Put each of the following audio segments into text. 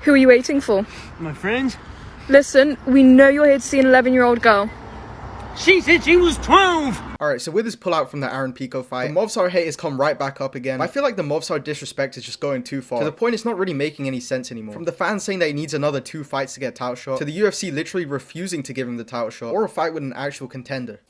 Who are you waiting for? My friends? Listen, we know you're here to see an 11-year-old girl. She said she was 12! Alright, so with this pullout from the Aaron Pico fight, the Movsar hate has come right back up again. I feel like the Movsar disrespect is just going too far. To the point it's not really making any sense anymore. From the fans saying that he needs another 2 fights to get a title shot, to the UFC literally refusing to give him the title shot, or a fight with an actual contender.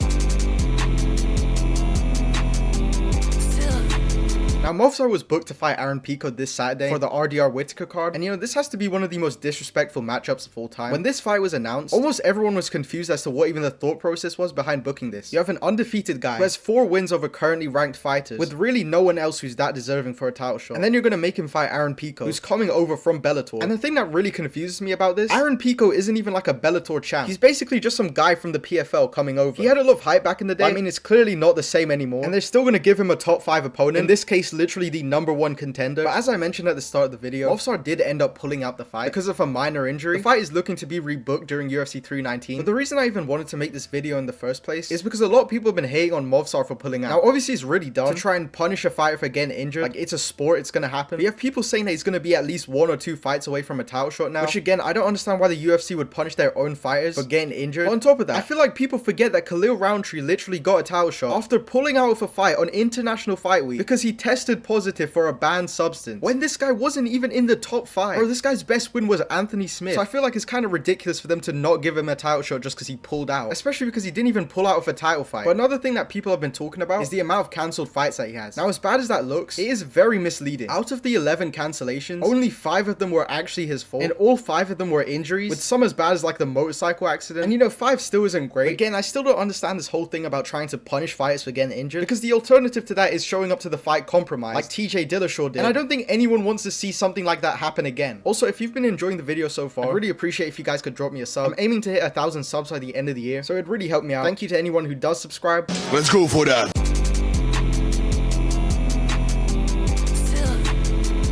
Now, Movsar was booked to fight Aaron Pico this Saturday for the RDR Whittaker card, and you know, this has to be one of the most disrespectful matchups of all time. When this fight was announced, almost everyone was confused as to what even the thought process was behind booking this. You have an undefeated guy who has 4 wins over currently ranked fighters, with really no one else who's that deserving for a title shot. And then you're gonna make him fight Aaron Pico, who's coming over from Bellator. And the thing that really confuses me about this, Aaron Pico isn't even like a Bellator champ. He's basically just some guy from the PFL coming over. He had a lot of hype back in the day, but I mean, it's clearly not the same anymore. And they're still gonna give him a top 5 opponent, in this case, literally the #1 contender. But as I mentioned at the start of the video, Movsar did end up pulling out the fight because of a minor injury. The fight is looking to be rebooked during UFC 319. But the reason I even wanted to make this video in the first place is because a lot of people have been hating on Movsar for pulling out. Now obviously it's really dumb to try and punish a fighter for getting injured. Like, it's a sport, it's gonna happen. But you have people saying that he's gonna be at least 1 or 2 fights away from a title shot now, which again, I don't understand why the UFC would punish their own fighters for getting injured. But on top of that, I feel like people forget that Khalil Roundtree literally got a title shot after pulling out of a fight on International Fight Week because he tested positive for a banned substance, when this guy wasn't even in the top 5. Bro, this guy's best win was Anthony Smith. So I feel like it's kind of ridiculous for them to not give him a title shot just because he pulled out, especially because he didn't even pull out of a title fight. But another thing that people have been talking about is the amount of cancelled fights that he has. Now, as bad as that looks, it is very misleading. Out of the 11 cancellations, only 5 of them were actually his fault, and all 5 of them were injuries, with some as bad as like the motorcycle accident. And you know, 5 still isn't great. Again, I still don't understand this whole thing about trying to punish fighters for getting injured, because the alternative to that is showing up to the fight compromised, like TJ Dillashaw did. And I don't think anyone wants to see something like that happen again. Also, if you've been enjoying the video so far, I'd really appreciate if you guys could drop me a sub. I'm aiming to hit 1,000 subs by the end of the year, so it'd really help me out. Thank you to anyone who does subscribe. Let's go for that.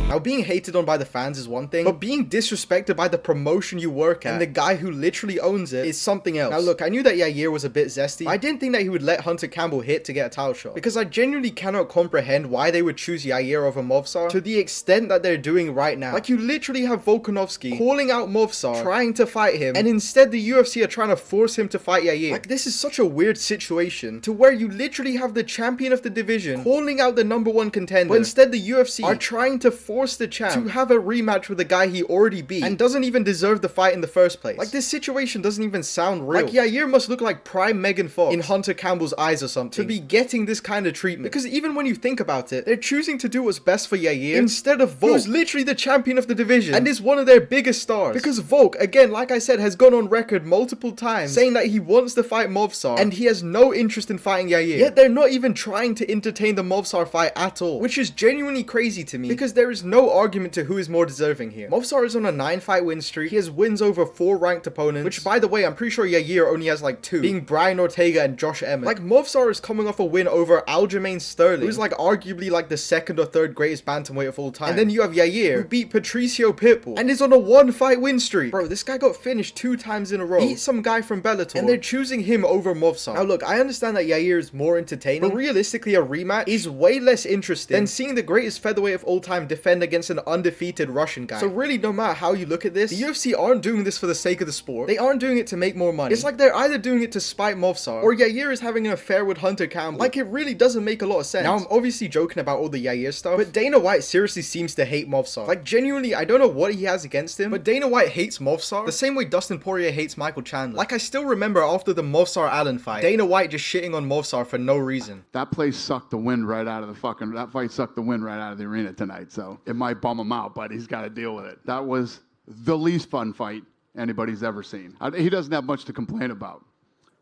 Now, being hated on by the fans is one thing, but being disrespected by the promotion you work at and the guy who literally owns it is something else. Now look, I knew that Yair was a bit zesty, but I didn't think that he would let Hunter Campbell hit to get a title shot, because I genuinely cannot comprehend why they would choose Yair over Movsar to the extent that they're doing right now. Like, you literally have Volkanovski calling out Movsar, trying to fight him, and instead the UFC are trying to force him to fight Yair. Like, this is such a weird situation to where you literally have the champion of the division calling out the #1 contender, but instead the UFC are trying to force the champ to have a rematch with a guy he already beat and doesn't even deserve the fight in the first place. Like, this situation doesn't even sound real. Like, Yair must look like prime Megan Fox in Hunter Campbell's eyes or something to be getting this kind of treatment. Because even when you think about it, they're choosing to do what's best for Yair instead of Volk, who's literally the champion of the division and is one of their biggest stars. Because Volk, again, like I said, has gone on record multiple times saying that he wants to fight Movsar and he has no interest in fighting Yair. Yet they're not even trying to entertain the Movsar fight at all, which is genuinely crazy to me, because there is no argument to who is more deserving here. Movsar is on a 9-fight win streak. He has wins over 4 ranked opponents, which, by the way, I'm pretty sure Yair only has like 2, being Brian Ortega and Josh Emmett. Like, Movsar is coming off a win over Aljamain Sterling, who's like arguably like the 2nd or 3rd greatest bantamweight of all time. And then you have Yair, who beat Patricio Pitbull and is on a 1-fight win streak. Bro, this guy got finished 2 times in a row. Beat some guy from Bellator, and they're choosing him over Movsar. Now look, I understand that Yair is more entertaining, but realistically a rematch is way less interesting than seeing the greatest featherweight of all time defend against an undefeated Russian guy. So really, no matter how you look at this, the UFC aren't doing this for the sake of the sport. They aren't doing it to make more money. It's like they're either doing it to spite Movsar, or Yair is having an affair with Hunter Campbell. Like, it really doesn't make a lot of sense. Now, I'm obviously joking about all the Yair stuff, but Dana White seriously seems to hate Movsar. Like, genuinely, I don't know what he has against him, but Dana White hates Movsar the same way Dustin Poirier hates Michael Chandler. Like, I still remember after the Movsar Allen fight, Dana White just shitting on Movsar for no reason. That place sucked the wind right out of the fucking, that fight sucked the wind right out of the arena tonight, so it might bum him out, but he's got to deal with it. That was the least fun fight anybody's ever seen. He doesn't have much to complain about.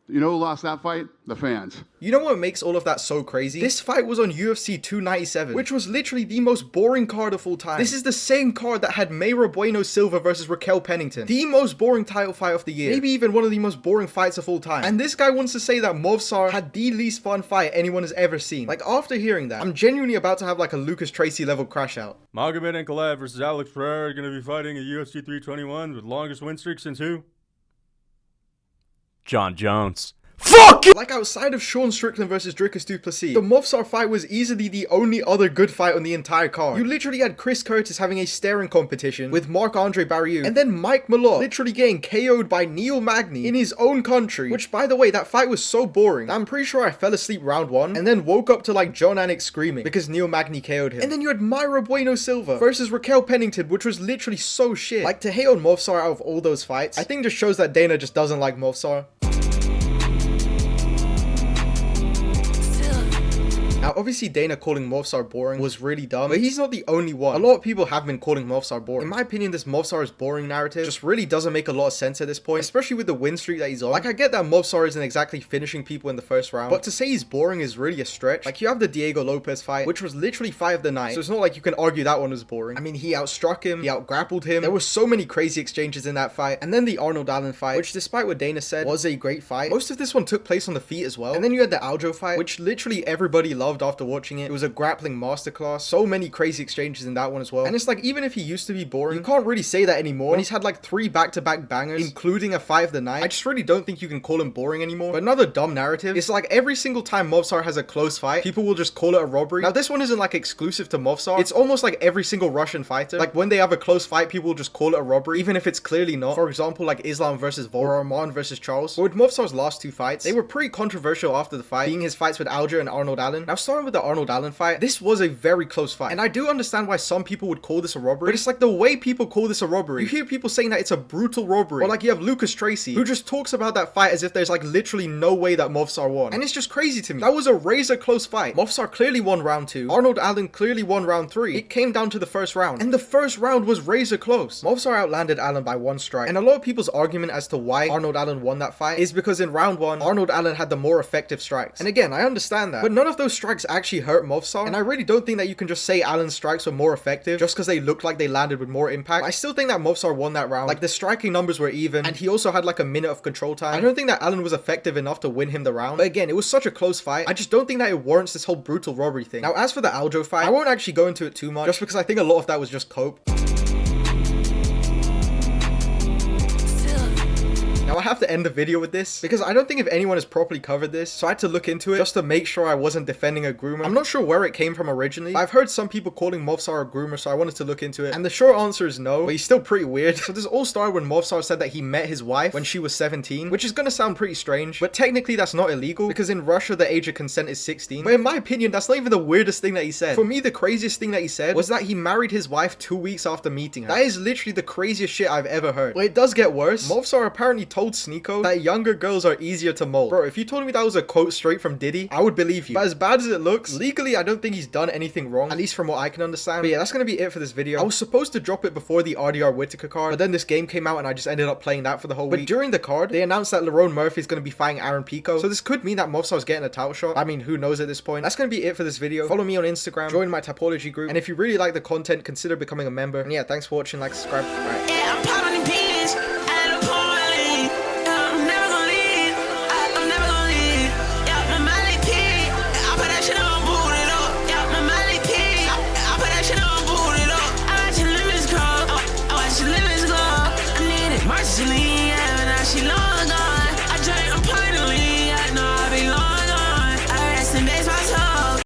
You know who lost that fight? The fans. You know what makes all of that so crazy? This fight was on UFC 297, which was literally the most boring card of all time. This is the same card that had Mayra Bueno Silva versus Raquel Pennington, the most boring title fight of the year, maybe even one of the most boring fights of all time. And this guy wants to say that Movsar had the least fun fight anyone has ever seen. Like, after hearing that, I'm genuinely about to have like a Lucas Tracy level crash out. Magomed Ankalaev versus Alex Pereira are going to be fighting at UFC 321 with longest win streak since who? John Jones. Fuck! Like, outside of Sean Strickland versus Dricus du Plessis, the Movsar fight was easily the only other good fight on the entire card. You literally had Chris Curtis having a staring competition with Marc-Andre Barriou, and then Mike Malott literally getting KO'd by Neil Magny in his own country, which, by the way, that fight was so boring that I'm pretty sure I fell asleep round 1 and then woke up to like John Anik screaming because Neil Magny KO'd him. And then you had Myra Bueno Silva versus Raquel Pennington, which was literally so shit. Like, to hate on Movsar out of all those fights, I think just shows that Dana just doesn't like Movsar. Now, obviously, Dana calling Movsar boring was really dumb, but he's not the only one. A lot of people have been calling Movsar boring. In my opinion, this Movsar is boring narrative just really doesn't make a lot of sense at this point, especially with the win streak that he's on. Like, I get that Movsar isn't exactly finishing people in the first round, but to say he's boring is really a stretch. Like, you have the Diego Lopez fight, which was literally fight of the night, so it's not like you can argue that one was boring. I mean, he outstruck him, he outgrappled him. There were so many crazy exchanges in that fight. And then the Arnold Allen fight, which, despite what Dana said, was a great fight. Most of this one took place on the feet as well. And then you had the Aljo fight, which literally everybody loved after watching it. It was a grappling masterclass. So many crazy exchanges in that one as well. And it's like, even if he used to be boring, you can't really say that anymore when he's had like 3 back-to-back bangers, including a fight of the night. I just really don't think you can call him boring anymore. But another dumb narrative, it's like every single time Movsar has a close fight, people will just call it a robbery. Now, this one isn't like exclusive to Movsar. It's almost like every single Russian fighter. Like, when they have a close fight, people will just call it a robbery, even if it's clearly not. For example, like Islam versus Vol, or Arman versus Charles. But with Movsar's last 2 fights, they were pretty controversial after the fight, being his fights with Aljo and Arnold Allen. Now, starting with the Arnold Allen fight, this was a very close fight, and I do understand why some people would call this a robbery, but it's like the way people call this a robbery. You hear people saying that it's a brutal robbery, or like you have Lucas Tracy, who just talks about that fight as if there's like literally no way that Movsar won, and it's just crazy to me. That was a razor close fight. Movsar clearly won round 2, Arnold Allen clearly won round 3. It came down to the first round, and the first round was razor close. Movsar outlanded Allen by 1 strike, and a lot of people's argument as to why Arnold Allen won that fight is because in round 1, Arnold Allen had the more effective strikes. And again, I understand that, but none of those strikes actually hurt Movsar, and I really don't think that you can just say Allen's strikes were more effective just because they looked like they landed with more impact. I still think that Movsar won that round. Like, the striking numbers were even, and he also had like a minute of control time. I don't think that Allen was effective enough to win him the round, but again, it was such a close fight. I just don't think that it warrants this whole brutal robbery thing. Now, as for the Aljo fight, I won't actually go into it too much just because I think a lot of that was just cope. Now, I have to end the video with this because I don't think if anyone has properly covered this, so I had to look into it just to make sure I wasn't defending a groomer. I'm not sure where it came from originally, but I've heard some people calling Movsar a groomer, so I wanted to look into it. And the short answer is no, but he's still pretty weird. So this all started when Movsar said that he met his wife when she was 17, which is gonna sound pretty strange, but technically that's not illegal because in Russia the age of consent is 16. But in my opinion, that's not even the weirdest thing that he said. For me, the craziest thing that he said was that he married his wife 2 weeks after meeting her. That is literally the craziest shit I've ever heard. But it does get worse. Movsar apparently told Sneeko that younger girls are easier to mold. Bro, if you told me that was a quote straight from Diddy, I would believe you. But as bad as it looks, legally I don't think he's done anything wrong, at least from what I can understand. But yeah, that's gonna be it for this video. I was supposed to drop it before the RDR Whittaker card, but then this game came out and I just ended up playing that for the whole week. But during the card, they announced that Lerone Murphy is gonna be fighting Aaron Pico, so this could mean that Movsar's getting a title shot. I mean, who knows at this point. That's gonna be it for this video. Follow me on Instagram, join my Typology group, and if you really like the content, consider becoming a member. And yeah, thanks for watching, like, subscribe. Alright.